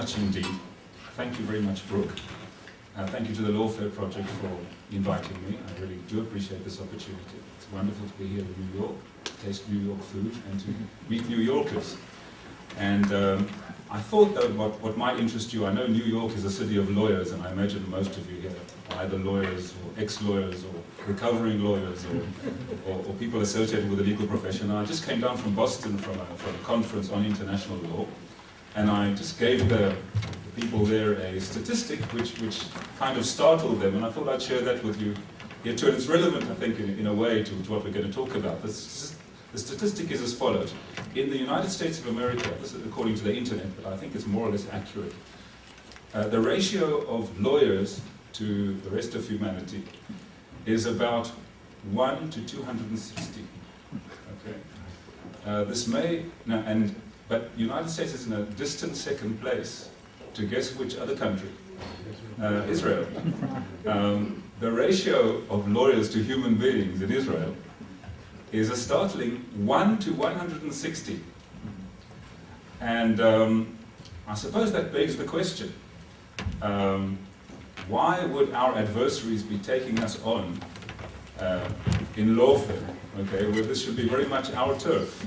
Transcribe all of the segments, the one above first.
much indeed. Thank you very much, Brooke. Thank you to the Lawfare Project for inviting me. I really do appreciate this opportunity. It's wonderful to be here in New York, to taste New York food, and to meet New Yorkers. And I thought that what might interest you, I know New York is a city of lawyers, and I imagine most of you here are either lawyers or ex-lawyers or recovering lawyers or people associated with the legal profession. I just came down from Boston from a conference on international law, and I just gave the people there a statistic which kind of startled them, and I thought I'd share that with you here too. And it's relevant, I think, in a way to what we're going to talk about. The statistic is as follows. In the United States of America, this is according to the internet, but I think it's more or less accurate, the ratio of lawyers to the rest of humanity is about 1 to 260. Okay. This may, but the United States is in a distant second place. To guess which other country? Israel. The ratio of lawyers to human beings in Israel is a startling 1 to 160. And I suppose that begs the question, why would our adversaries be taking us on in lawfare, okay, where this should be very much our turf?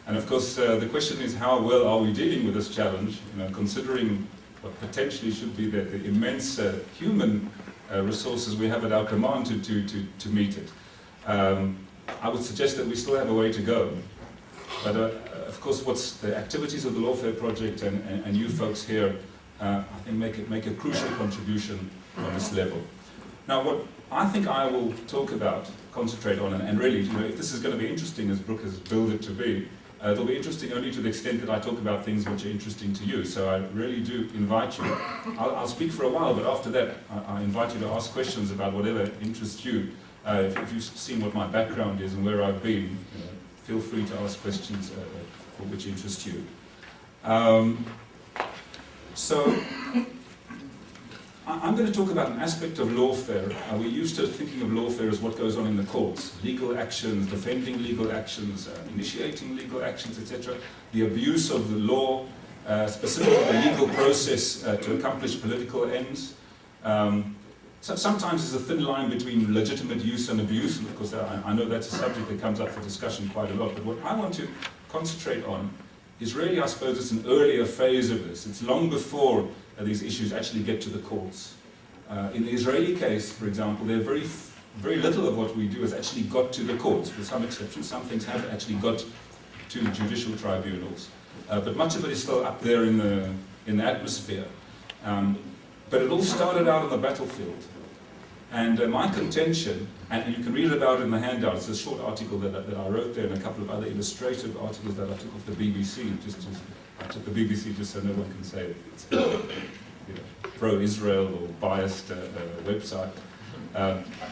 And of course, the question is, how well are we dealing with this challenge, considering what potentially should be the immense human resources we have at our command to meet it. I would suggest that we still have a way to go. But of course, what's the activities of the Lawfare Project and you folks here, I think make a crucial contribution on this level. Now, what I think I will talk about, concentrate on, and really, if this is going to be interesting, as Brooke has billed it to be, it'll be interesting only to the extent that I talk about things which are interesting to you. So I really do invite you. I'll speak for a while, but after that, I invite you to ask questions about whatever interests you. If you've seen what my background is and where I've been, feel free to ask questions for which interest you. So I'm going to talk about an aspect of lawfare. We're used to thinking of lawfare as what goes on in the courts. Legal actions, defending legal actions, initiating legal actions, etc. The abuse of the law, specifically the legal process to accomplish political ends. So sometimes there's a thin line between legitimate use and abuse, and of course I know that's a subject that comes up for discussion quite a lot, but what I want to concentrate on is really, I suppose, it's an earlier phase of this. It's long before these issues actually get to the courts. In the Israeli case, for example, very little of what we do has actually got to the courts, with some exceptions. Some things have actually got to judicial tribunals, but much of it is still up there in the atmosphere. But it all started out on the battlefield. And my contention, and you can read about it in the handout, it's a short article that I wrote there and a couple of other illustrative articles that I took off the BBC. I took the BBC just so no one can say it's pro-Israel or biased website.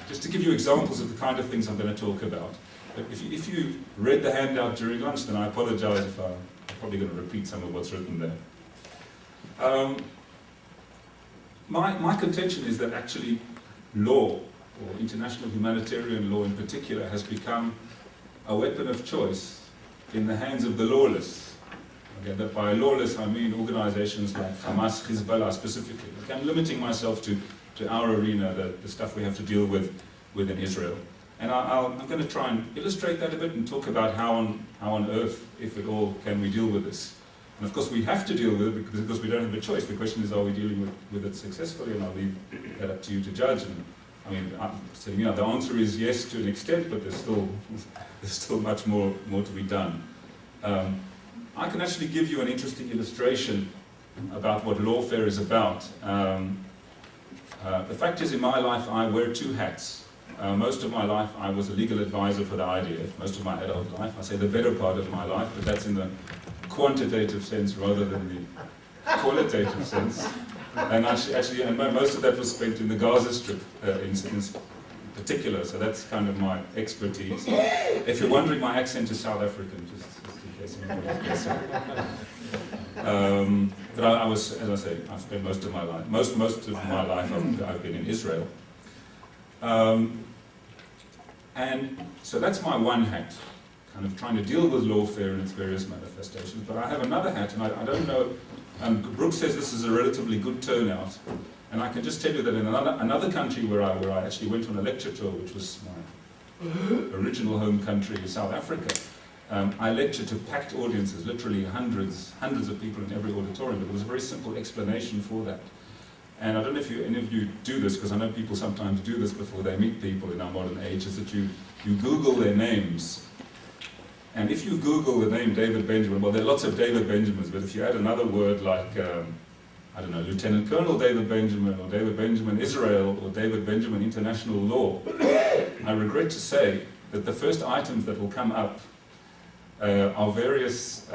Just to give you examples of the kind of things I'm going to talk about. But if you read the handout during lunch, then I apologize if I'm probably going to repeat some of what's written there. My contention is that actually law, or international humanitarian law in particular, has become a weapon of choice in the hands of the lawless. Okay, that by lawless I mean organizations like Hamas, Hezbollah specifically. Okay, I'm limiting myself to our arena, the stuff we have to deal with in Israel. And I'm going to try and illustrate that a bit and talk about how on earth, if at all, can we deal with this. And of course we have to deal with it because we don't have a choice. The question is, are we dealing with it successfully? And I'll leave that up to you to judge. And I mean, the answer is yes to an extent, but there's still much more to be done. I can actually give you an interesting illustration about what lawfare is about. The fact is, in my life, I wear two hats. Most of my life, I was a legal advisor for the IDF. Most of my adult life, I say the better part of my life, but that's in the quantitative sense rather than the qualitative sense. And most of that was spent in the Gaza Strip in particular, so that's kind of my expertise. If you're wondering, my accent is South African, just in case anyone is guessing. But I was, as I say, I've spent most of my life, most of my life I've been in Israel. And so that's my one hat, kind of trying to deal with lawfare in its various manifestations. But I have another hat, and I don't know, Brooke says this is a relatively good turnout, and I can just tell you that in another country where I actually went on a lecture tour, which was my original home country, South Africa, I lectured to packed audiences, literally hundreds of people in every auditorium, but there was a very simple explanation for that. And I don't know if any of you do this, because I know people sometimes do this before they meet people in our modern age, is that you Google their names. And if you Google the name David Benjamin, well, there are lots of David Benjamins, but if you add another word like, I don't know, Lieutenant Colonel David Benjamin, or David Benjamin Israel, or David Benjamin International Law, I regret to say that the first items that will come up are various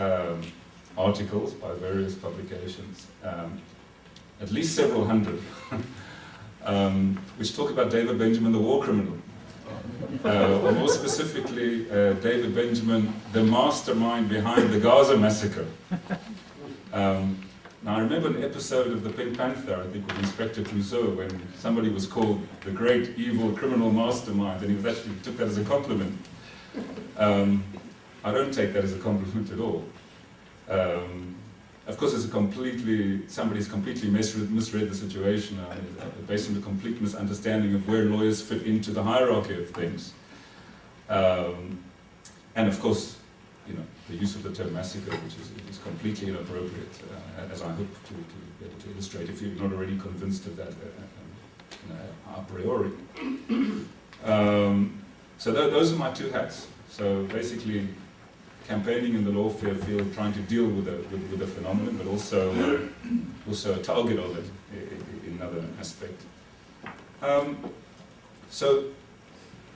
articles by various publications, at least several hundred, which talk about David Benjamin, the war criminal. Or more specifically, David Benjamin, the mastermind behind the Gaza massacre. Now I remember an episode of the Pink Panther, I think with Inspector Clouseau, when somebody was called the great evil criminal mastermind, and he was actually took that as a compliment. I don't take that as a compliment at all. Of course, somebody's completely misread the situation, based on a complete misunderstanding of where lawyers fit into the hierarchy of things. And of course, the use of the term massacre, which is completely inappropriate, as I hope to be able to illustrate, if you're not already convinced of that a priori. So those are my two hats. So basically, campaigning in the lawfare field, trying to deal with the phenomenon, but also a target of it in another aspect. So,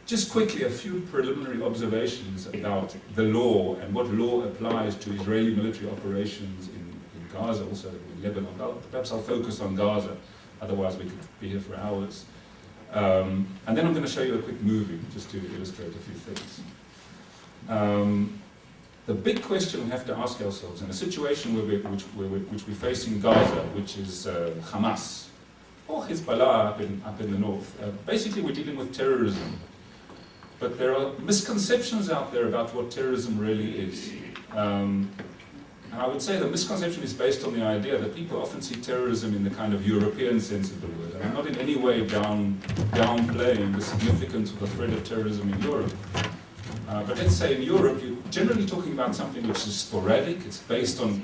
just quickly, a few preliminary observations about the law and what law applies to Israeli military operations in Gaza, also in Lebanon. Perhaps I'll focus on Gaza, otherwise we could be here for hours. And then I'm going to show you a quick movie, just to illustrate a few things. The big question we have to ask ourselves in a situation which we face in Gaza, which is Hamas, or Hezbollah up in the north, basically we're dealing with terrorism. But there are misconceptions out there about what terrorism really is. And I would say the misconception is based on the idea that people often see terrorism in the kind of European sense of the word. And I'm not in any way downplaying the significance of the threat of terrorism in Europe. But let's say in Europe, you're generally talking about something which is sporadic. It's based on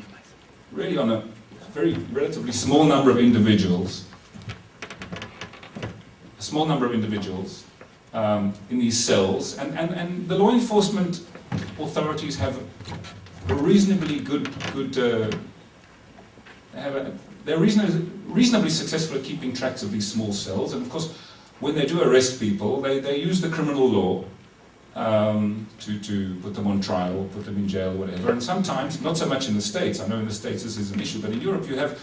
a very relatively small number of individuals. A small number of individuals in these cells. And the law enforcement authorities have a reasonably they're reasonably successful at keeping tracks of these small cells. And of course, when they do arrest people, they use the criminal law to put them on trial, put them in jail, whatever. And sometimes, not so much in the States, I know in the States this is an issue, but in Europe you have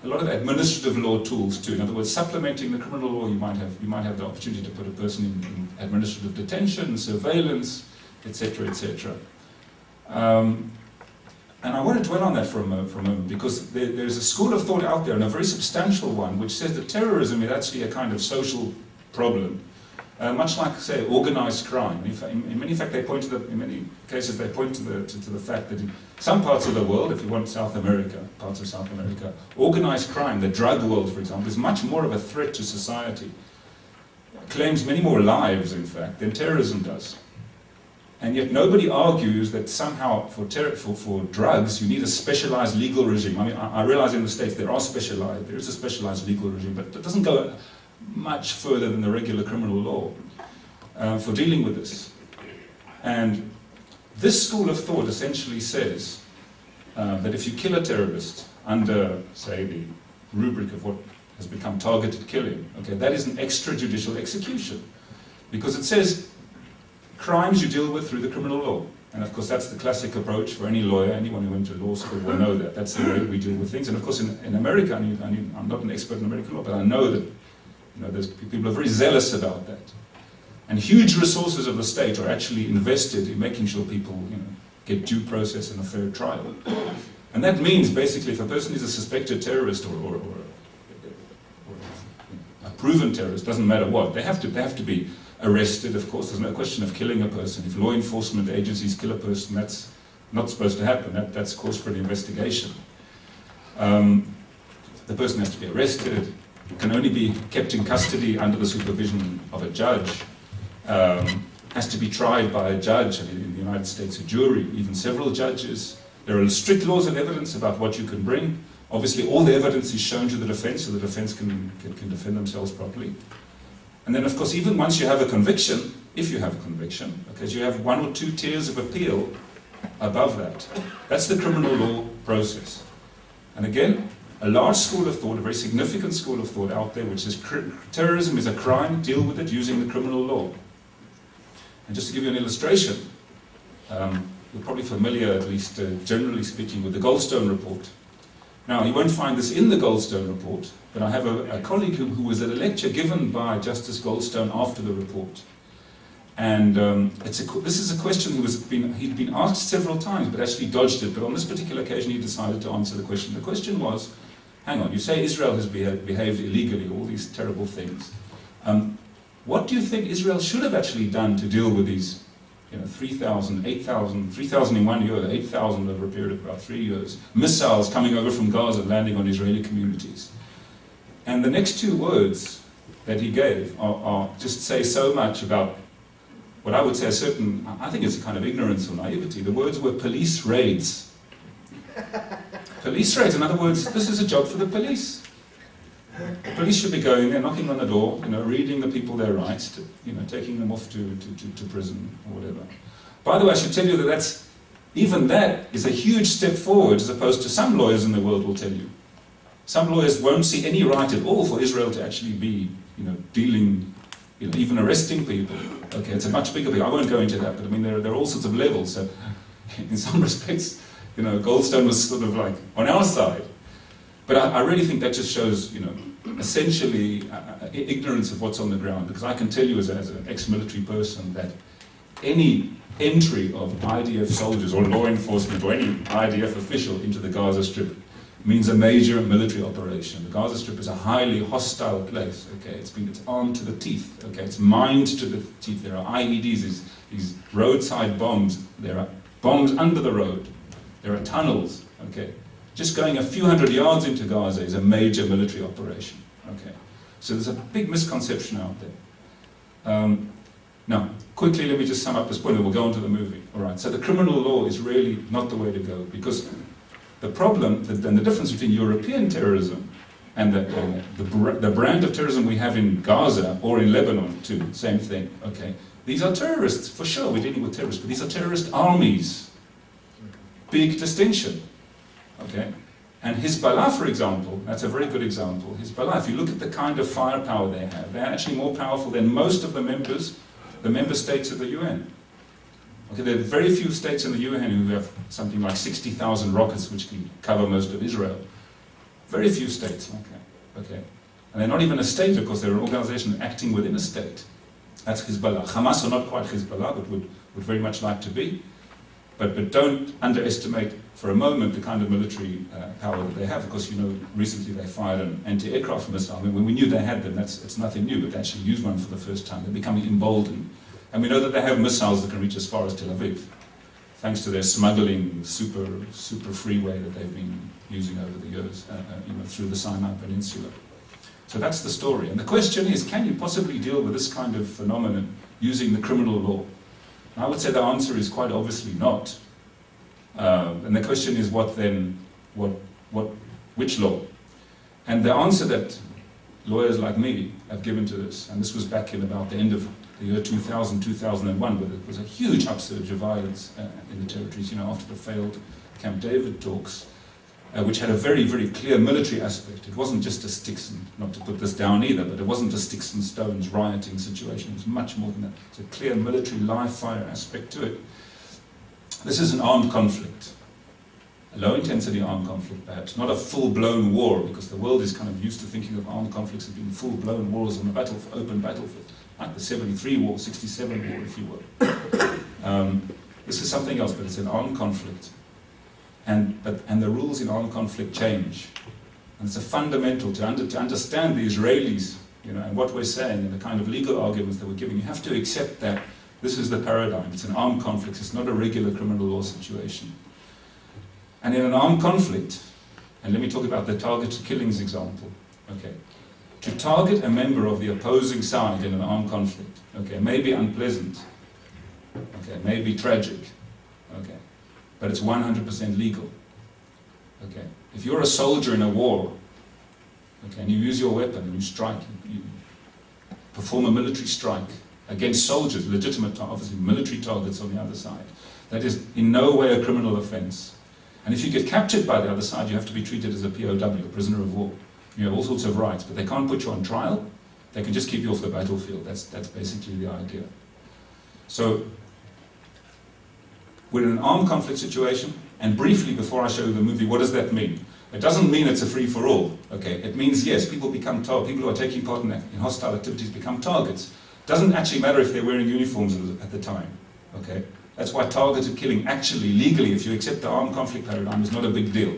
a lot of administrative law tools too. In other words, supplementing the criminal law, you might have the opportunity to put a person in administrative detention, surveillance, etc., etc. And I want to dwell on that for a moment, because there's a school of thought out there, and a very substantial one, which says that terrorism is actually a kind of social problem. Much like, say, organized crime. In many cases, they point to the fact that in some parts of the world, if you want parts of South America, organized crime, the drug world, for example, is much more of a threat to society. It claims many more lives, in fact, than terrorism does. And yet nobody argues that somehow for drugs you need a specialized legal regime. I mean, I realize in the States there is a specialized legal regime, but it doesn't go much further than the regular criminal law for dealing with this. And this school of thought essentially says that if you kill a terrorist under, say, the rubric of what has become targeted killing, okay, that is an extrajudicial execution. Because it says crimes you deal with through the criminal law. And of course that's the classic approach for any lawyer. Anyone who went to law school will know that. That's the way we deal with things. And of course in America, I'm not an expert in American law, but I know that there's people are very zealous about that. And huge resources of the state are actually invested in making sure people get due process and a fair trial. And that means basically if a person is a suspected terrorist or a proven terrorist, doesn't matter what, they have to be arrested, of course. There's no question of killing a person. If law enforcement agencies kill a person, that's not supposed to happen. That's cause for an investigation. The person has to be arrested, can only be kept in custody under the supervision of a judge, has to be tried by a judge, and in the United States a jury, even several judges. There are strict laws of evidence about what you can bring. Obviously all the evidence is shown to the defense, so the defense can defend themselves properly. And then of course even once you have a conviction, if you have a conviction, because you have 1 or 2 tiers of appeal above that. That's the criminal law process. And again, a large school of thought, a very significant school of thought out there, which says terrorism is a crime, deal with it using the criminal law. And just to give you an illustration, you're probably familiar, at least generally speaking, with the Goldstone report. Now, you won't find this in the Goldstone report, but I have a colleague who was at a lecture given by Justice Goldstone after the report. And this is a question he'd been asked several times, but actually dodged it. But on this particular occasion, he decided to answer the question. The question was, hang on, you say Israel has behaved illegally, all these terrible things. What do you think Israel should have actually done to deal with these 3,000, 8,000, 3,000 in 1 year, 8,000 over a period of about 3 years, missiles coming over from Gaza, landing on Israeli communities? And the next 2 words that he gave are just say so much about what I would say I think it's a kind of ignorance or naivety. The words were police raids. Police raids, in other words, this is a job for the police. The police should be going there, knocking on the door, reading the people their rights, taking them off to prison or whatever. By the way, I should tell you that even that is a huge step forward as opposed to some lawyers in the world will tell you. Some lawyers won't see any right at all for Israel to actually be, dealing, even arresting people. Okay, it's a much bigger thing. I won't go into that, but I mean, there are all sorts of levels. So, in some respects, Goldstone was sort of like on our side. But I really think that just shows, essentially ignorance of what's on the ground. Because I can tell you as an ex-military person that any entry of IDF soldiers or law enforcement or any IDF official into the Gaza Strip means a major military operation. The Gaza Strip is a highly hostile place. Okay, it's armed to the teeth. Okay, it's mined to the teeth. There are IEDs, these roadside bombs. There are bombs under the road. There are tunnels. Okay, just going a few hundred yards into Gaza is a major military operation. Okay, so there's a big misconception out there. Now, quickly, let me just sum up this point, and we'll go on to the movie. All right. So the criminal law is really not the way to go, because the problem, and the difference between European terrorism and the brand of terrorism we have in Gaza or in Lebanon too, same thing. Okay, these are terrorists for sure. We're dealing with terrorists, but these are terrorist armies. Big distinction. Okay, and Hezbollah, for example, that's a very good example. Hezbollah, if you look at the kind of firepower they have, they're actually more powerful than most of the member states of the UN. Okay, there are very few states in the UN who have something like 60,000 rockets which can cover most of Israel. Very few states like that. Okay, and they're not even a state, of course, they're an organization acting within a state. That's Hezbollah. Hamas are not quite Hezbollah, but would very much like to be. But don't underestimate for a moment the kind of military power that they have. Of course, recently they fired an anti-aircraft missile. I mean, when we knew they had them, it's nothing new, but they actually used one for the first time. They're becoming emboldened. And we know that they have missiles that can reach as far as Tel Aviv, thanks to their smuggling super freeway that they've been using over the years, through the Sinai Peninsula. So that's the story. And the question is, can you possibly deal with this kind of phenomenon using the criminal law? I would say the answer is quite obviously not. And the question is, what then? Which law? And the answer that lawyers like me have given to this, and this was back in about the end of the year 2000, 2001, where there was a huge upsurge of violence in the territories, after the failed Camp David talks, which had a very, very clear military aspect. It wasn't just a sticks and, not to put this down either, but it wasn't a sticks and stones rioting situation. It was much more than that. It's a clear military live fire aspect to it. This is an armed conflict. A low-intensity armed conflict, perhaps. Not a full-blown war, because the world is kind of used to thinking of armed conflicts as being full-blown wars on the open battlefield, like the 73 war, 67 war, if you will. This is something else, but it's an armed conflict. And the rules in armed conflict change. And it's a fundamental, to understand the Israelis You know, and what we're saying and the kind of legal arguments that we're giving, you have to accept that this is the paradigm. It's an armed conflict. It's not a regular criminal law situation. And in an armed conflict, and let me talk about the targeted killings example, okay? To target a member of the opposing side in an armed conflict, okay, may be unpleasant, okay, may be tragic, okay, but it's 100% legal, okay? If you're a soldier in a war, okay, and you use your weapon and you strike, you perform a military strike against soldiers, legitimate, obviously military targets on the other side, that is in no way a criminal offense. And if you get captured by the other side, you have to be treated as a POW, a prisoner of war. You have all sorts of rights, but they can't put you on trial. They can just keep you off the battlefield. That's basically the idea. So, we're in an armed conflict situation, and briefly, before I show you the movie, what does that mean? It doesn't mean it's a free-for-all, okay? It means, yes, people become people who are taking part in hostile activities become targets. It doesn't actually matter if they're wearing uniforms at the time, okay? That's why targeted killing actually, legally, if you accept the armed conflict paradigm, is not a big deal.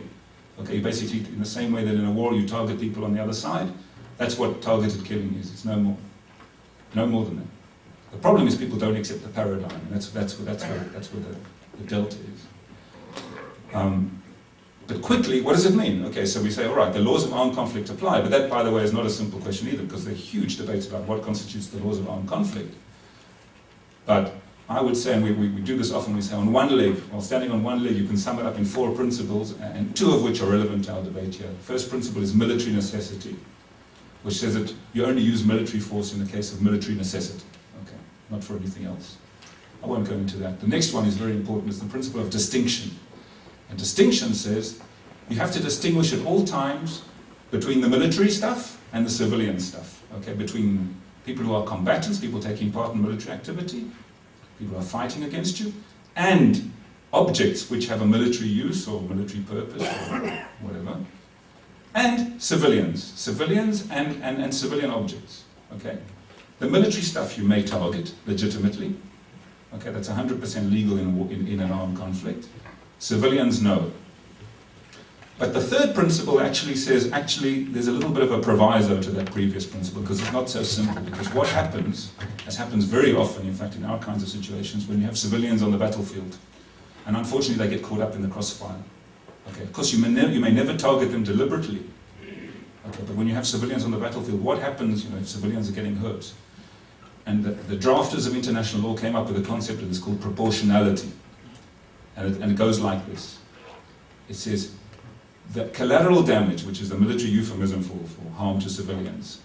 Okay, basically, in the same way that in a war you target people on the other side, that's what targeted killing is. It's no more. No more than that. The problem is people don't accept the paradigm, and that's where the delta is. But quickly, what does it mean? Okay, so we say, all right, the laws of armed conflict apply, but that, by the way, is not a simple question either, because there are huge debates about what constitutes the laws of armed conflict. But I would say, and we do this often, we say on one leg, while standing on one leg, you can sum it up in 4 principles, and 2 of which are relevant to our debate here. The first principle is military necessity, which says that you only use military force in the case of military necessity, okay, not for anything else. I won't go into that. The next one is very important, it's the principle of distinction. And distinction says you have to distinguish at all times between the military stuff and the civilian stuff, okay, between people who are combatants, people taking part in military activity, people who are fighting against you, and objects which have a military use or military purpose or whatever, and civilians and civilian objects, okay? The military stuff you may target legitimately, okay, that's 100% legal in an armed conflict. Civilians, no. But the third principle actually says, there's a little bit of a proviso to that previous principle, because it's not so simple. Because what happens, as happens very often, in fact, in our kinds of situations, when you have civilians on the battlefield, and unfortunately they get caught up in the crossfire. Okay, of course, you may never target them deliberately. Okay, but when you have civilians on the battlefield, what happens, if civilians are getting hurt? And the drafters of international law came up with a concept that is called proportionality. And it goes like this. It says, that collateral damage, which is the military euphemism for harm to civilians,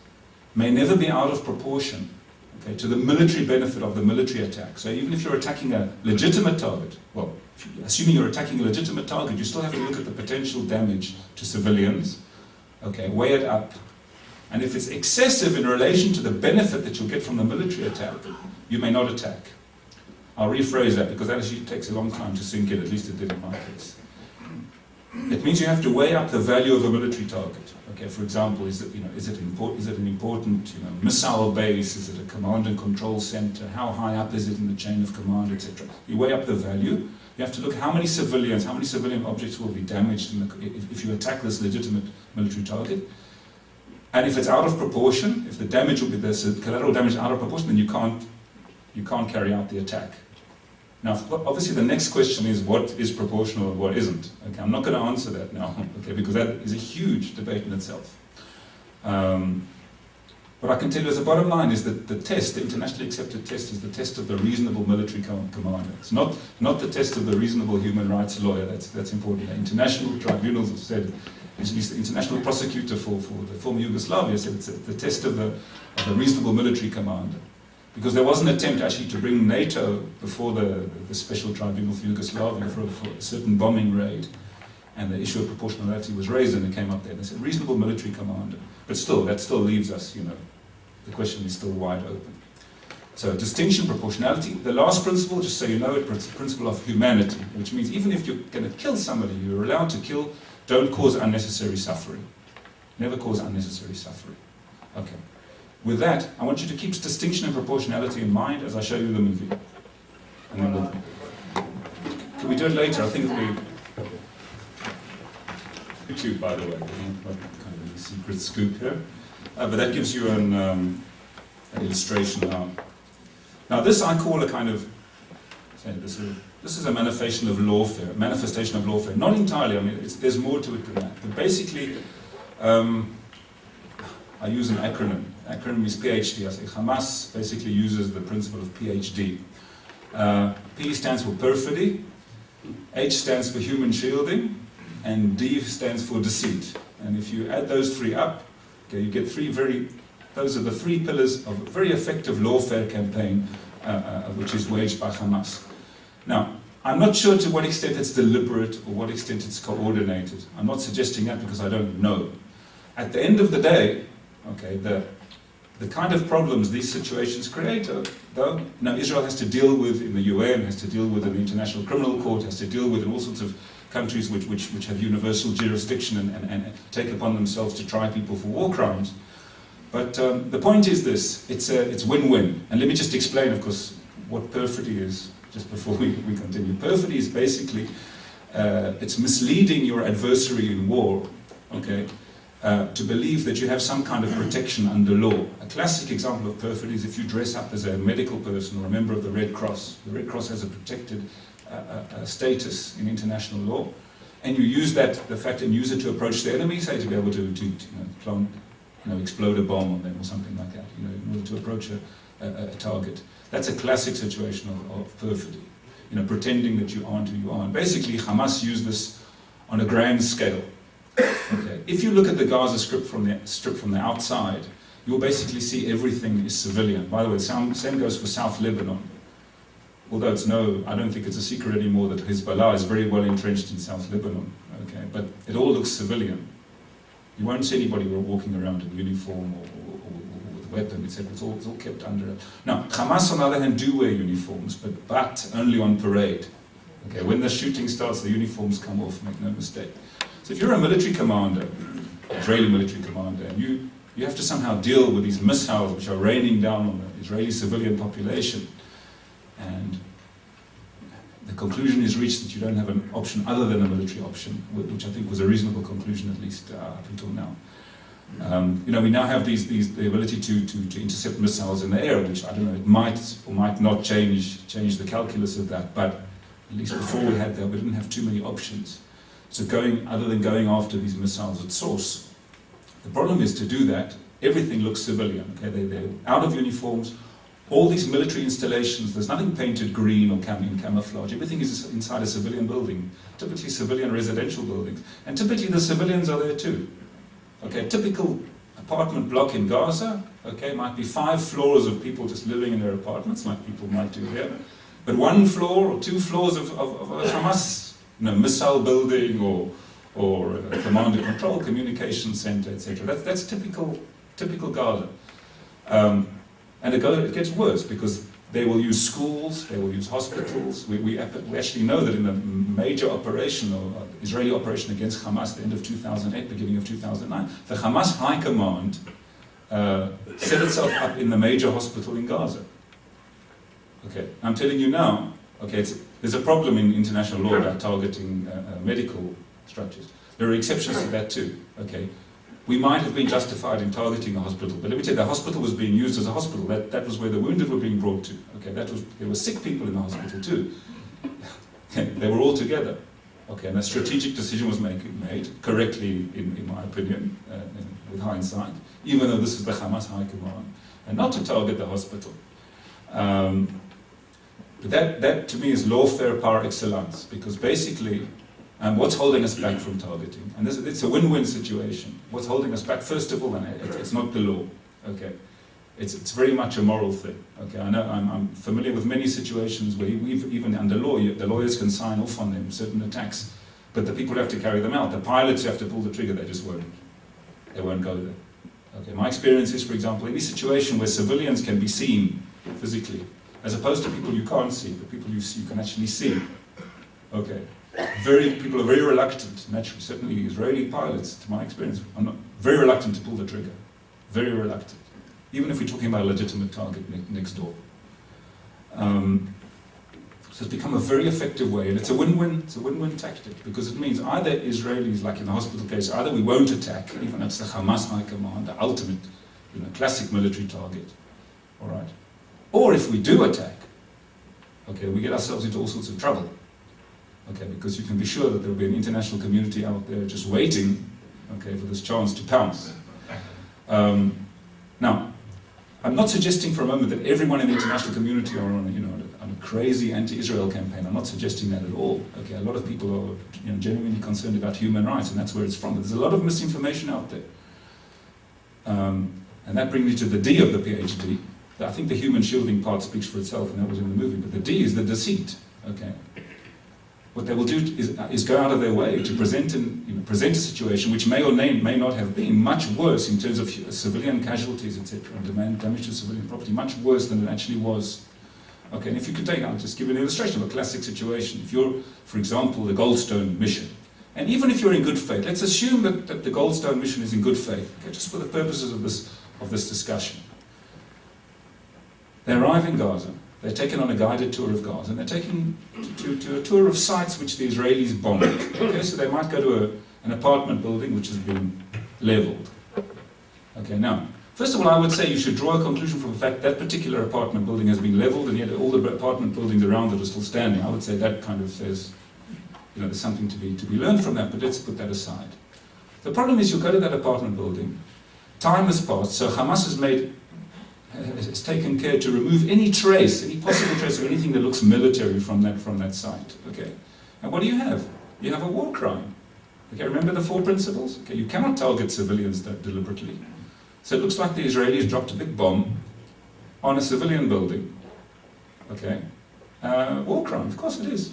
may never be out of proportion, okay, to the military benefit of the military attack. So even if you're attacking a legitimate target, well, assuming you're attacking a legitimate target, you still have to look at the potential damage to civilians, okay, weigh it up, and if it's excessive in relation to the benefit that you'll get from the military attack, you may not attack. I'll rephrase that because that actually takes a long time to sink in, at least it did in my case. It means you have to weigh up the value of a military target. Okay, for example, is it an important missile base? Is it a command and control center? How high up is it in the chain of command, etc.? You weigh up the value. You have to look how many civilian objects will be damaged if you attack this legitimate military target. And if it's out of proportion, if the damage will be there's collateral damage out of proportion, then you can't carry out the attack. Now, obviously, the next question is what is proportional and what isn't. Okay, I'm not going to answer that now, okay, because that is a huge debate in itself. What I can tell you as a bottom line is that the internationally accepted test, is the test of the reasonable military commander. It's not the test of the reasonable human rights lawyer. That's important. The international tribunals have said, at least the international prosecutor for the former Yugoslavia said it's the test of the reasonable military commander. Because there was an attempt actually to bring NATO before the special tribunal for Yugoslavia for a certain bombing raid, and the issue of proportionality was raised, and it came up there. They said reasonable military commander, but still, that still leaves us, the question is still wide open. So distinction, proportionality. The last principle, just so you know, it's the principle of humanity, which means even if you're going to kill somebody, you're allowed to kill. Don't cause unnecessary suffering. Never cause unnecessary suffering. Okay. With that, I want you to keep distinction and proportionality in mind as I show you the movie. And then can we do it later? I think it'll be YouTube, by the way. Not kind of a secret scoop here. But that gives you an illustration now. Now this I call a kind of, this is a manifestation of lawfare. Not entirely, I mean, there's more to it than that. But basically, I use an acronym. Acronym is PhD. I say Hamas basically uses the principle of PhD. P stands for perfidy, H stands for human shielding, and D stands for deceit. And if you add those three up, okay, you get those are the three pillars of a very effective lawfare campaign which is waged by Hamas. Now, I'm not sure to what extent it's deliberate or what extent it's coordinated. I'm not suggesting that because I don't know. At the end of the day, okay, the kind of problems these situations create, though, now Israel has to deal with in the UN, has to deal with in the International Criminal Court, has to deal with in all sorts of countries which have universal jurisdiction and take upon themselves to try people for war crimes. But the point is this, it's win-win. And let me just explain, of course, what perfidy is, just before we continue. Perfidy is basically, it's misleading your adversary in war, okay, to believe that you have some kind of protection under law. A classic example of perfidy is if you dress up as a medical person or a member of the Red Cross. The Red Cross has a protected status in international law, and you use the fact and use it to approach the enemy, say to be able to plant, explode a bomb on them or something like that, in order to approach a target. That's a classic situation of perfidy, pretending that you aren't who you are. And basically, Hamas used this on a grand scale. Okay. If you look at the Gaza strip from the outside, you'll basically see everything is civilian. By the way, the same goes for South Lebanon. Although I don't think it's a secret anymore that Hezbollah is very well entrenched in South Lebanon. Okay, but it all looks civilian. You won't see anybody walking around in uniform or with a weapon, etc. It's all kept under. Now, Hamas, on the other hand, do wear uniforms, but only on parade. Okay, when the shooting starts, the uniforms come off. Make no mistake. So if you're a military commander, Israeli military commander, and you have to somehow deal with these missiles which are raining down on the Israeli civilian population, and the conclusion is reached that you don't have an option other than a military option, which I think was a reasonable conclusion at least up until now. We now have the ability to intercept missiles in the air, which I don't know, it might or might not change the calculus of that, but at least before we had that, we didn't have too many options. So other than going after these missiles at source. The problem is to do that, everything looks civilian. Okay? They're out of uniforms. All these military installations, there's nothing painted green or in camouflage. Everything is inside a civilian building, typically civilian residential buildings. And typically the civilians are there too. Okay, typical apartment block in Gaza, okay, might be 5 floors of people just living in their apartments, like people might do here. But 1 floor or 2 floors of a Hamas missile building or a command and control communication center, etc. That's typical Gaza. And it gets worse because they will use schools, they will use hospitals. We actually know that in the major operation, or Israeli operation against Hamas, the end of 2008, beginning of 2009, the Hamas High Command set itself up in the major hospital in Gaza. Okay, I'm telling you now, okay, there's a problem in international law about targeting medical structures. There are exceptions to that too, okay? We might have been justified in targeting a hospital, but let me tell you, the hospital was being used as a hospital. That was where the wounded were being brought to. Okay, there were sick people in the hospital too. They were all together. Okay, and a strategic decision was made correctly, in my opinion, with hindsight, even though this is the Hamas High Command, and not to target the hospital. But that to me is lawfare par excellence, because basically, what's holding us back from targeting? And it's a win-win situation. What's holding us back? First of all, it's not the law. Okay, it's very much a moral thing. Okay, I know I'm familiar with many situations where even under law, the lawyers can sign off on them certain attacks, but the people have to carry them out. The pilots have to pull the trigger. They just won't. They won't go there. Okay, my experience is, for example, any situation where civilians can be seen physically, as opposed to people you can't see, but people you can actually see. Okay. People are very reluctant, naturally, certainly Israeli pilots, to my experience, are not very reluctant to pull the trigger. Very reluctant. Even if we're talking about a legitimate target next door. So So it's become a very effective way, and it's a win-win tactic, because it means either Israelis, like in the hospital case, either we won't attack, even if it's the Hamas high command, the ultimate, classic military target, all right? Or if we do attack, okay, we get ourselves into all sorts of trouble, okay, because you can be sure that there will be an international community out there just waiting, okay, for this chance to pounce. Now, I'm not suggesting for a moment that everyone in the international community are on a crazy anti-Israel campaign. I'm not suggesting that at all. Okay, a lot of people are genuinely concerned about human rights, and that's where it's from. But there's a lot of misinformation out there. And that brings me to the D of the PhD. I think the human shielding part speaks for itself, and that was in the movie. But the D is the deceit. Okay, what they will do is go out of their way to present a situation which may or may not have been much worse in terms of civilian casualties, etc., and damage to civilian property, much worse than it actually was. Okay, and if you could I'll just give you an illustration of a classic situation. If you're, for example, the Goldstone mission, and even if you're in good faith, let's assume that the Goldstone mission is in good faith, okay, just for the purposes of this discussion. They arrive in Gaza, they're taken on a guided tour of Gaza, and they're taken to a tour of sites which the Israelis bombed. Okay, so they might go to an apartment building which has been leveled. Okay, now, first of all, I would say you should draw a conclusion from the fact that particular apartment building has been leveled, and yet all the apartment buildings around it are still standing. I would say that kind of says, there's something to be learned from that, but let's put that aside. The problem is you go to that apartment building, time has passed, so Hamas has taken care to remove any possible trace of anything that looks military from that site. Okay, and what do you have? You have a war crime. Okay, remember the 4 principles? Okay, you cannot target civilians deliberately. So it looks like the Israelis dropped a big bomb on a civilian building. Okay, war crime. Of course it is.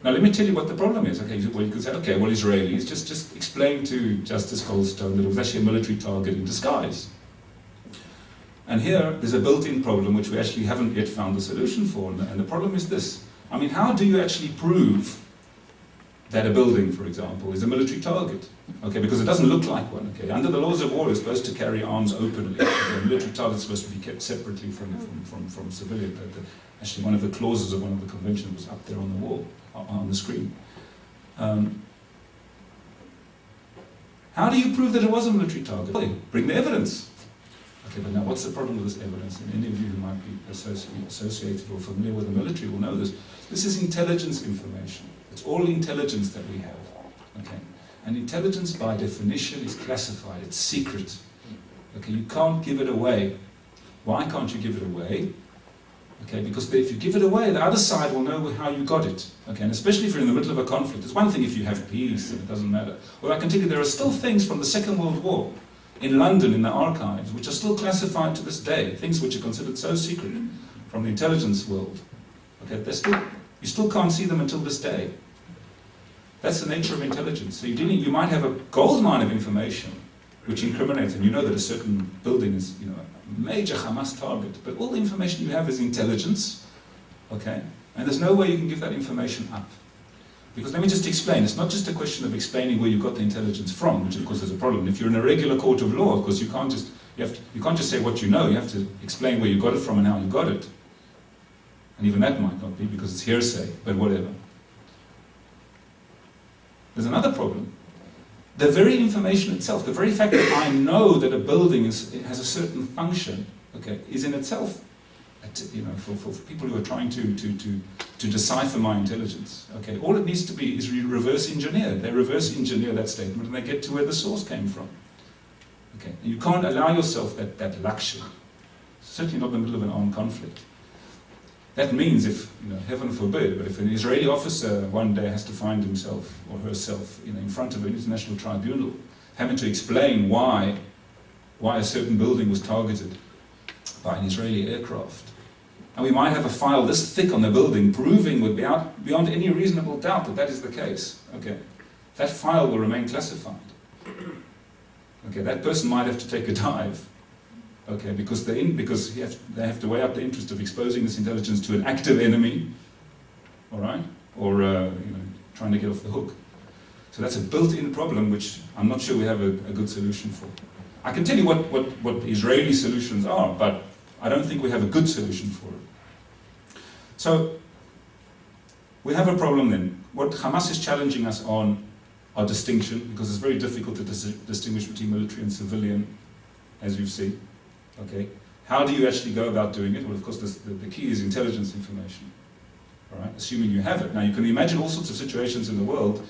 Now let me tell you what the problem is. Okay, well you could say, okay, well Israelis just explain to Justice Goldstone that it was actually a military target in disguise. And here, there's a built-in problem which we actually haven't yet found a solution for. And the problem is this. I mean, how do you actually prove that a building, for example, is a military target? Okay, because it doesn't look like one. Okay, under the laws of war, you're supposed to carry arms openly. Okay, a military target is supposed to be kept separately from civilian. Actually, one of the clauses of one of the conventions was up there on the wall, on the screen. How do you prove that it was a military target? Bring the evidence. Okay, but now what's the problem with this evidence? And any of you who might be associated or familiar with the military will know this. This is intelligence information. It's all intelligence that we have. Okay, and intelligence by definition is classified. It's secret. Okay, you can't give it away. Why can't you give it away? Okay, because if you give it away, the other side will know how you got it. Okay, and especially if you're in the middle of a conflict. It's one thing if you have peace and it doesn't matter. Well, I can tell you there are still things from the Second World War in London, in the archives, which are still classified to this day, things which are considered so secret from the intelligence world. Okay, you still can't see them until this day. That's the nature of intelligence. So you might have a gold mine of information which incriminates, and you know that a certain building is a major Hamas target, but all the information you have is intelligence, okay? And there's no way you can give that information up. Because let me just explain, it's not just a question of explaining where you got the intelligence from, which of course is a problem. If you're in a regular court of law, of course you can't just say what you know, you have to explain where you got it from and how you got it. And even that might not be because it's hearsay, but whatever. There's another problem. The very information itself, the very fact that I know that a building has a certain function, okay, is in itself, for people who are trying to decipher my intelligence, okay, all it needs to be is reverse engineer. They reverse engineer that statement and they get to where the source came from. Okay, and you can't allow yourself that luxury. Certainly not in the middle of an armed conflict. That means if, heaven forbid, but if an Israeli officer one day has to find himself or herself, in front of an international tribunal, having to explain why a certain building was targeted by an Israeli aircraft, and we might have a file this thick on the building proving beyond any reasonable doubt that is the case, okay, that file will remain classified. Okay, that person might have to take a dive. Okay, because they have to weigh up the interest of exposing this intelligence to an active enemy, all right, or trying to get off the hook. So that's a built-in problem which I'm not sure we have a good solution for. I can tell you what Israeli solutions are, but I don't think we have a good solution for it. So we have a problem then. What Hamas is challenging us on are distinction, because it's very difficult to distinguish between military and civilian, as you've seen. Okay. How do you actually go about doing it? Well, of course, the key is intelligence information. All right, assuming you have it. Now, you can imagine all sorts of situations in the world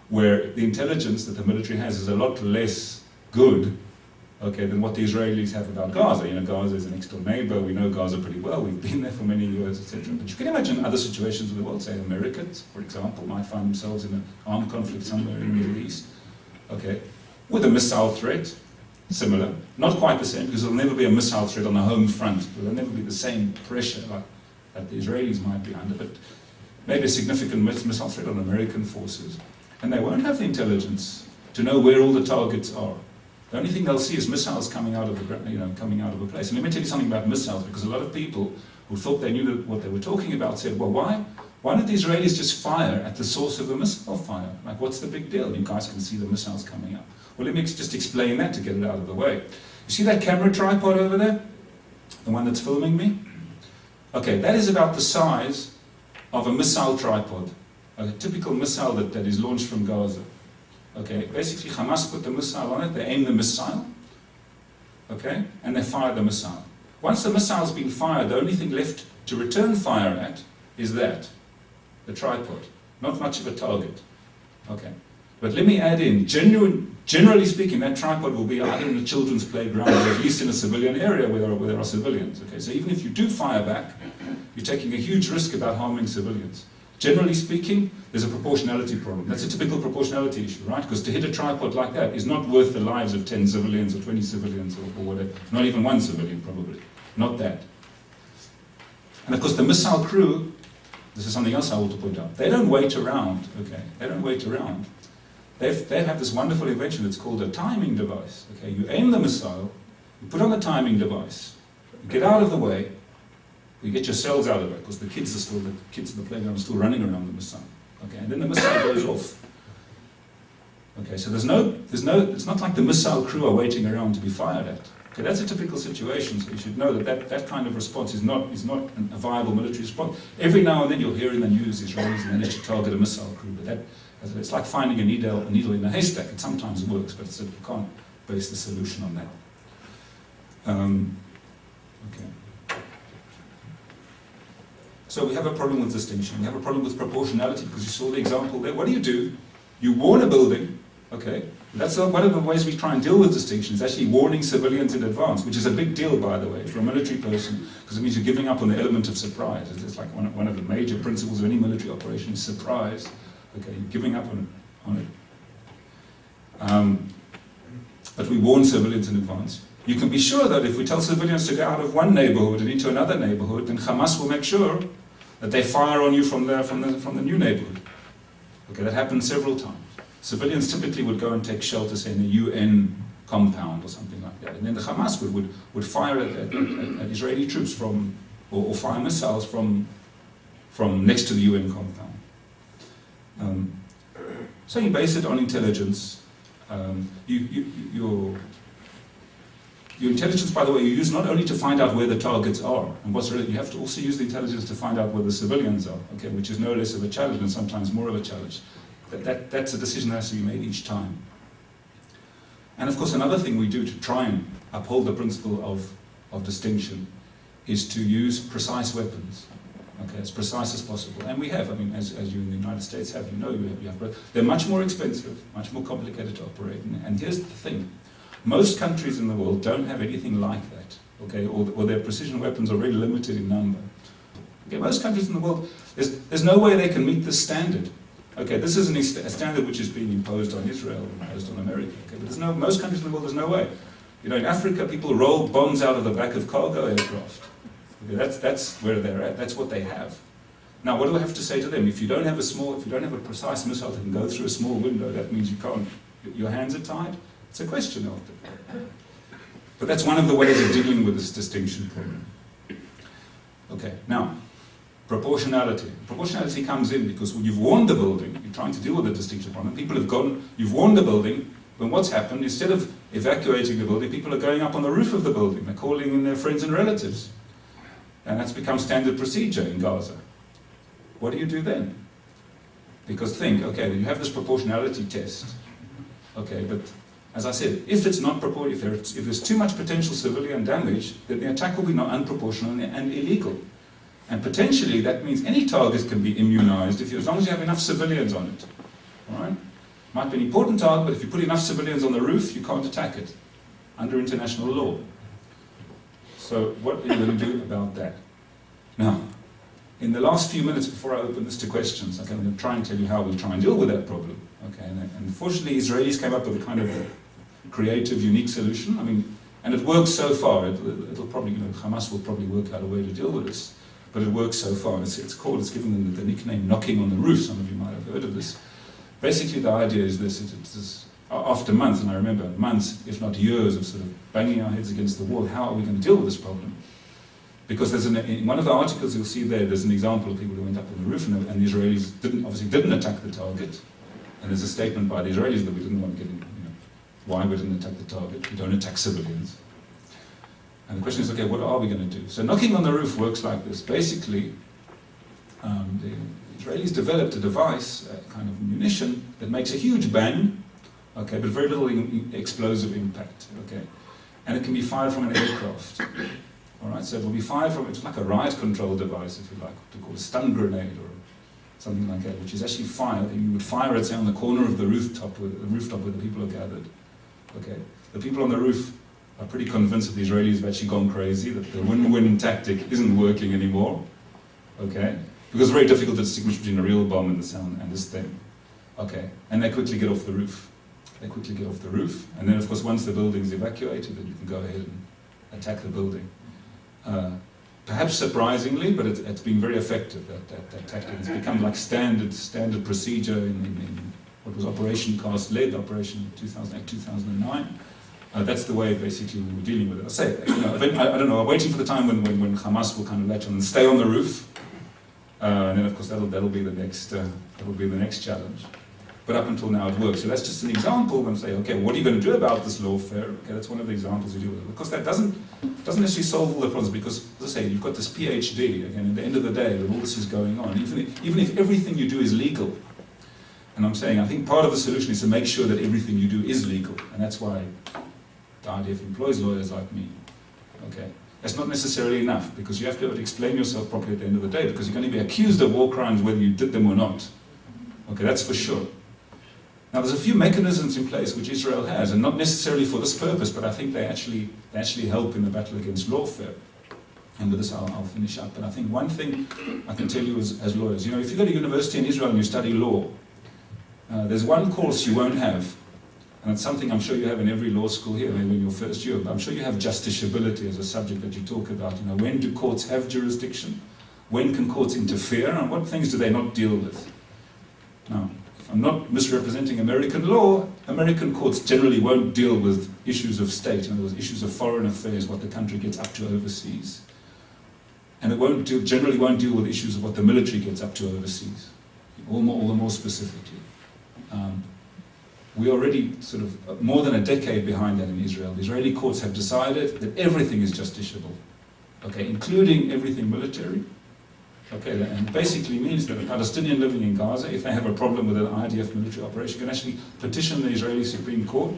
where the intelligence that the military has is a lot less good, okay, than what the Israelis have about Gaza. You know, Gaza is a next door neighbor. We know Gaza pretty well. We've been there for many years, etc. But you can imagine other situations in the world. Say, Americans, for example, might find themselves in an armed conflict somewhere in the Middle East, okay, with a missile threat. Similar, not quite the same, because there'll never be a missile threat on the home front. There'll never be the same pressure like that the Israelis might be under, but maybe a significant missile threat on American forces. And they won't have the intelligence to know where all the targets are. The only thing they'll see is missiles coming out of coming out of a place. And let me tell you something about missiles, because a lot of people who thought they knew what they were talking about said, well, why don't the Israelis just fire at the source of the missile fire? Like, what's the big deal? You guys can see the missiles coming up. Well, let me just explain that to get it out of the way. You see that camera tripod over there? The one that's filming me? Okay, that is about the size of a missile tripod. A typical missile that is launched from Gaza. Okay, basically Hamas put the missile on it, they aim the missile, okay, and they fire the missile. Once the missile's been fired, the only thing left to return fire at is that, the tripod. Not much of a target. Okay. But let me add in, generally speaking, that tripod will be either in a children's playground or at least in a civilian area where there are civilians. Okay, so even if you do fire back, you're taking a huge risk about harming civilians. Generally speaking, there's a proportionality problem. That's a typical proportionality issue, right? Because to hit a tripod like that is not worth the lives of 10 civilians or 20 civilians or whatever. Not even one civilian, probably. Not that. And of course, the missile crew, this is something else I want to point out. They don't wait around, okay? They don't wait around. They have this wonderful invention that's called a timing device. Okay, you aim the missile, you put on the timing device, you get out of the way, you get your cells out of it, because the kids in the playground are still running around the missile. Okay, and then the missile goes off. Okay, so it's not like the missile crew are waiting around to be fired at. Okay, that's a typical situation, so you should know that kind of response is not a viable military response. Every now and then you'll hear in the news Israelis manage to target a missile crew, but it's like finding a needle in a haystack. It sometimes works, but you can't base the solution on that. Okay. So we have a problem with distinction. We have a problem with proportionality, because you saw the example there. What do? You warn a building, okay? That's one of the ways we try and deal with distinction, is actually warning civilians in advance, which is a big deal, by the way, for a military person, because it means you're giving up on the element of surprise. It's like one of the major principles of any military operation is surprise. Okay, you're giving up on it. But we warn civilians in advance. You can be sure that if we tell civilians to go out of one neighborhood and into another neighborhood, then Hamas will make sure that they fire on you from the new neighborhood. Okay, that happens several times. Civilians typically would go and take shelter, say, in a UN compound or something like that. And then the Hamas would fire at Israeli troops or fire missiles from next to the UN compound. So you base it on intelligence. Your intelligence, by the way, you use not only to find out where the targets are, and you have to also use the intelligence to find out where the civilians are, okay, which is no less of a challenge and sometimes more of a challenge. That's a decision that has to be made each time. And of course, another thing we do to try and uphold the principle of distinction is to use precise weapons. Okay, as precise as possible. And we have, I mean, as you in the United States have, you have, they're much more expensive, much more complicated to operate. And here's the thing. Most countries in the world don't have anything like that, okay, or their precision weapons are very limited in number. Okay, most countries in the world, there's no way they can meet this standard. Okay, this isn't a standard which is being imposed on Israel, imposed on America. Okay, but most countries in the world, there's no way. You know, in Africa, people roll bombs out of the back of cargo aircraft. Okay, that's where they're at. That's what they have. Now, what do I have to say to them? If you don't have a precise missile that can go through a small window, that means you can't. Your hands are tied. It's a question of it. But that's one of the ways of dealing with this distinction problem. Okay, now, proportionality. Proportionality comes in because when you've warned the building, you're trying to deal with the distinction problem. People have gone, you've warned the building, then what's happened? Instead of evacuating the building, people are going up on the roof of the building. They're calling in their friends and relatives. And that's become standard procedure in Gaza. What do you do then? Because think, okay, you have this proportionality test. Okay, but as I said, if it's not proportional, if there's too much potential civilian damage, then the attack will be not unproportional and illegal. And potentially that means any target can be immunized as long as you have enough civilians on it. All right? Might be an important target, but if you put enough civilians on the roof, you can't attack it under international law. So what are you going to do about that? Now, in the last few minutes before I open this to questions, okay, I'm going to try and tell you how we'll try and deal with that problem. Okay, and unfortunately, Israelis came up with a kind of creative, unique solution. I mean, and it works so far. It'll probably, Hamas will probably work out a way to deal with this, but it works so far. It's given them the nickname "knocking on the roof." Some of you might have heard of this. Basically, the idea is this: it's after months, and I remember months, if not years, of sort of banging our heads against the wall. How are we going to deal with this problem? Because in one of the articles you'll see there's an example of people who went up on the roof, and the Israelis didn't attack the target. And there's a statement by the Israelis that we didn't want to get in. Why we didn't attack the target? We don't attack civilians. And the question is, okay, what are we going to do? So knocking on the roof works like this. Basically, the Israelis developed a device, a kind of munition, that makes a huge bang, okay, but very little explosive impact, okay? And it can be fired from an aircraft. All right, so it will be fired from, it's like a riot control device, if you like, to call a stun grenade or something like that, which is actually fired. You would fire it, say, on the corner of the rooftop where the people are gathered. Okay, the people on the roof are pretty convinced that the Israelis have actually gone crazy, that the win-win tactic isn't working anymore. Okay, because it's very difficult to distinguish between a real bomb and this thing. Okay, and they quickly get off the roof. And then, of course, once the building's evacuated, then you can go ahead and attack the building. Perhaps surprisingly, but it's been very effective, that tactic. It's become like standard procedure in what was Operation Cast Lead, Operation 2008, 2009. That's the way basically we were dealing with it. I say, I don't know, I'm waiting for the time when Hamas will kind of latch on and stay on the roof. And then of course that'll be the next challenge. But up until now it works. So that's just an example when I say, okay, what are you going to do about this lawfare? Okay, that's one of the examples you do with it. Of course that doesn't necessarily solve all the problems, because, as I say, you've got this PhD, again, at the end of the day, when all this is going on, even if everything you do is legal, and I'm saying, I think part of the solution is to make sure that everything you do is legal, and that's why the IDF employs lawyers like me. Okay, that's not necessarily enough, because you have to explain yourself properly at the end of the day, because you're going to be accused of war crimes whether you did them or not. Okay, that's for sure. Now, there's a few mechanisms in place which Israel has, and not necessarily for this purpose, but I think they actually help in the battle against lawfare. And with this, I'll finish up. But I think one thing I can tell you as lawyers, if you go to university in Israel and you study law, there's one course you won't have, and it's something I'm sure you have in every law school here, maybe in your first year, but I'm sure you have justiciability as a subject that you talk about. When do courts have jurisdiction? When can courts interfere? And what things do they not deal with? Now, I'm not misrepresenting American law. American courts generally won't deal with issues of state, in other words, issues of foreign affairs, what the country gets up to overseas. And it generally won't deal with issues of what the military gets up to overseas, all the more specifically. We're already sort of more than a decade behind that in Israel. The Israeli courts have decided that everything is justiciable, okay, including everything military. Okay, and basically means that a Palestinian living in Gaza, if they have a problem with an IDF military operation, can actually petition the Israeli Supreme Court,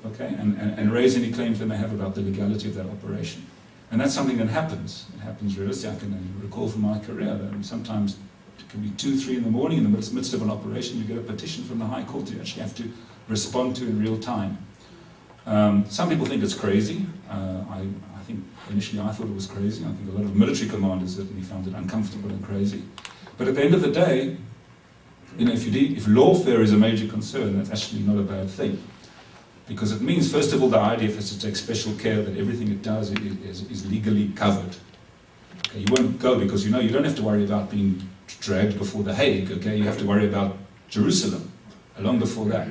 okay, and raise any claims they may have about the legality of that operation. And that's something that happens. It happens realistically. I can recall from my career that sometimes it can be 2, 3 in the morning in the midst of an operation, you get a petition from the High Court you actually have to respond to in real time. Some people think it's crazy. I think initially I thought it was crazy. I think a lot of military commanders certainly found it uncomfortable and crazy. But at the end of the day, if lawfare is a major concern, that's actually not a bad thing. Because it means, first of all, the IDF has to take special care that everything it does is legally covered. Okay, you won't go because you don't have to worry about being dragged before The Hague. Okay, you have to worry about Jerusalem, long before that.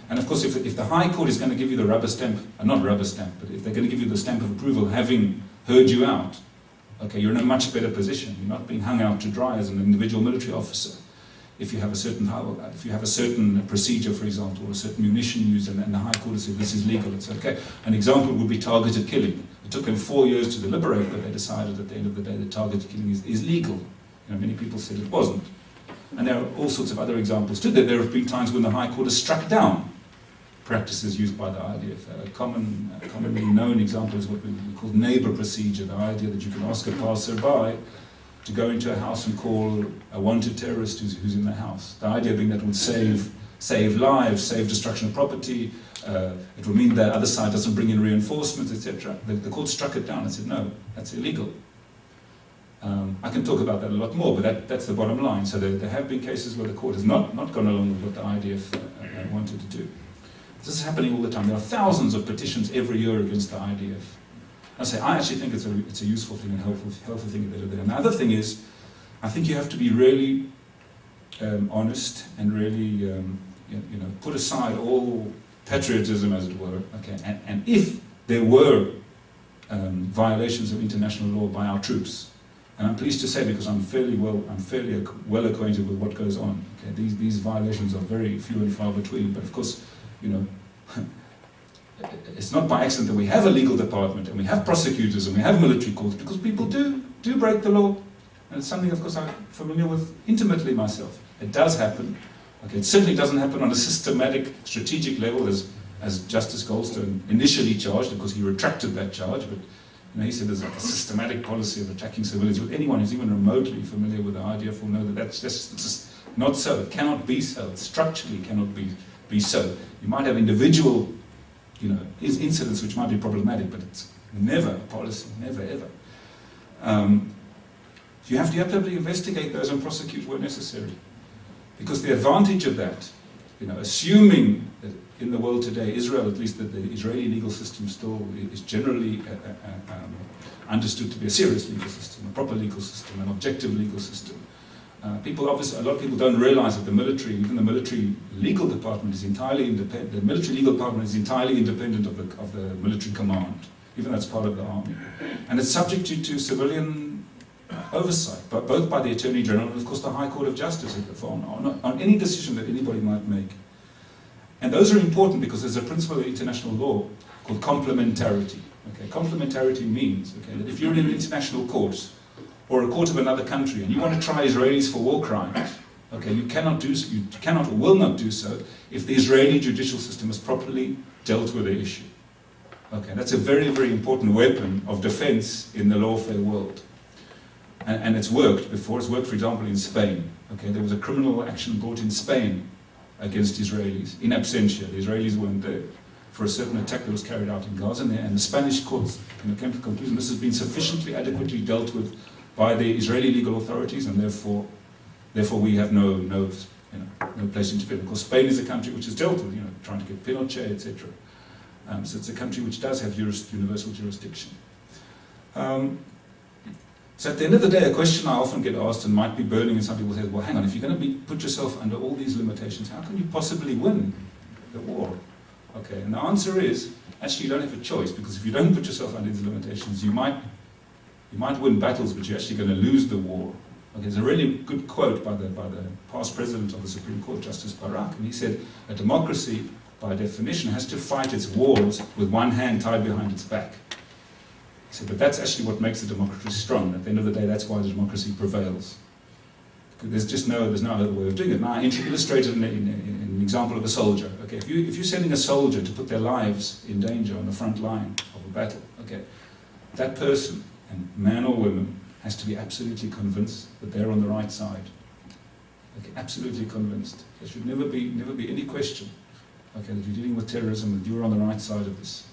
And of course, if the High Court is going to give you the rubber stamp, not rubber stamp, but if they're going to give you the stamp of approval, having heard you out, okay, you're in a much better position. You're not being hung out to dry as an individual military officer. If you have a certain procedure, for example, or a certain munition used, and the High Court has said this is legal, it's okay. An example would be targeted killing. It took them 4 years to deliberate, but they decided at the end of the day that targeted killing is legal. Many people said it wasn't. And there are all sorts of other examples too. There have been times when the High Court has struck down practices used by the IDF. A commonly known example is what we call neighbour procedure, the idea that you can ask a passer-by to go into a house and call a wanted terrorist who's in the house. The idea being that it would save lives, save destruction of property, it would mean that the other side doesn't bring in reinforcements, etc. The court struck it down and said, no, that's illegal. I can talk about that a lot more, but that's the bottom line. So there have been cases where the court has not gone along with what the IDF wanted to do. This is happening all the time. There are thousands of petitions every year against the IDF. I actually think it's a useful thing and helpful thing that are there. Another thing is, I think you have to be really honest and really put aside all patriotism, as it were. Okay, and if there were violations of international law by our troops, and I'm pleased to say, because I'm fairly well acquainted with what goes on. Okay, these violations are very few and far between, but of course, it's not by accident that we have a legal department and we have prosecutors and we have military courts, because people do break the law, and it's something, of course, I'm familiar with intimately myself. It does happen. Okay, it certainly doesn't happen on a systematic, strategic level as Justice Goldstone initially charged, because he retracted that charge, but he said there's like a systematic policy of attacking civilians. With anyone who's even remotely familiar with the IDF will know that that's just not so. It cannot be so. It structurally cannot be so. You might have individual, incidents which might be problematic, but it's never a policy, never ever. You have to investigate those and prosecute where necessary, because the advantage of that, assuming that in the world today, Israel, at least that the Israeli legal system still is generally understood to be a serious legal system, a proper legal system, an objective legal system. A lot of people don't realize that even the military legal department is entirely independent. The military legal department is entirely independent of the military command, even though it's part of the army. And it's subject to civilian oversight, but both by the Attorney General and, of course, the High Court of Justice on any decision that anybody might make. And those are important because there's a principle of international law called complementarity. Okay? Complementarity means that if you're in an international court, or a court of another country, and you want to try Israelis for war crimes, okay, you cannot or will not do so if the Israeli judicial system has properly dealt with the issue. Okay, that's a very, very important weapon of defense in the lawfare world. And it's worked before. It's worked, for example, in Spain. Okay, there was a criminal action brought in Spain against Israelis, in absentia. The Israelis weren't there for a certain attack that was carried out in Gaza, and the Spanish courts came to the conclusion this has been sufficiently adequately dealt with by the Israeli legal authorities, and therefore we have no place to interfere. Of course, Spain is a country which has dealt with, trying to get Pinochet, etc. So it's a country which does have universal jurisdiction. So at the end of the day, a question I often get asked, and might be burning in some people's heads, well, hang on, if you're going to put yourself under all these limitations, how can you possibly win the war? Okay, and the answer is, actually you don't have a choice, because if you don't put yourself under these limitations, you might win battles, but you're actually going to lose the war. Okay, there's a really good quote by the past president of the Supreme Court, Justice Barak, and he said, a democracy, by definition, has to fight its wars with one hand tied behind its back. He said, but that's actually what makes the democracy strong. At the end of the day, that's why the democracy prevails. There's no other way of doing it. Now, I illustrated in an example of a soldier. Okay, if you're sending a soldier to put their lives in danger on the front line of a battle, okay, that person, and man or woman, has to be absolutely convinced that they're on the right side. Okay, absolutely convinced. There should never be any question. Okay, that you're dealing with terrorism, that you're on the right side of this.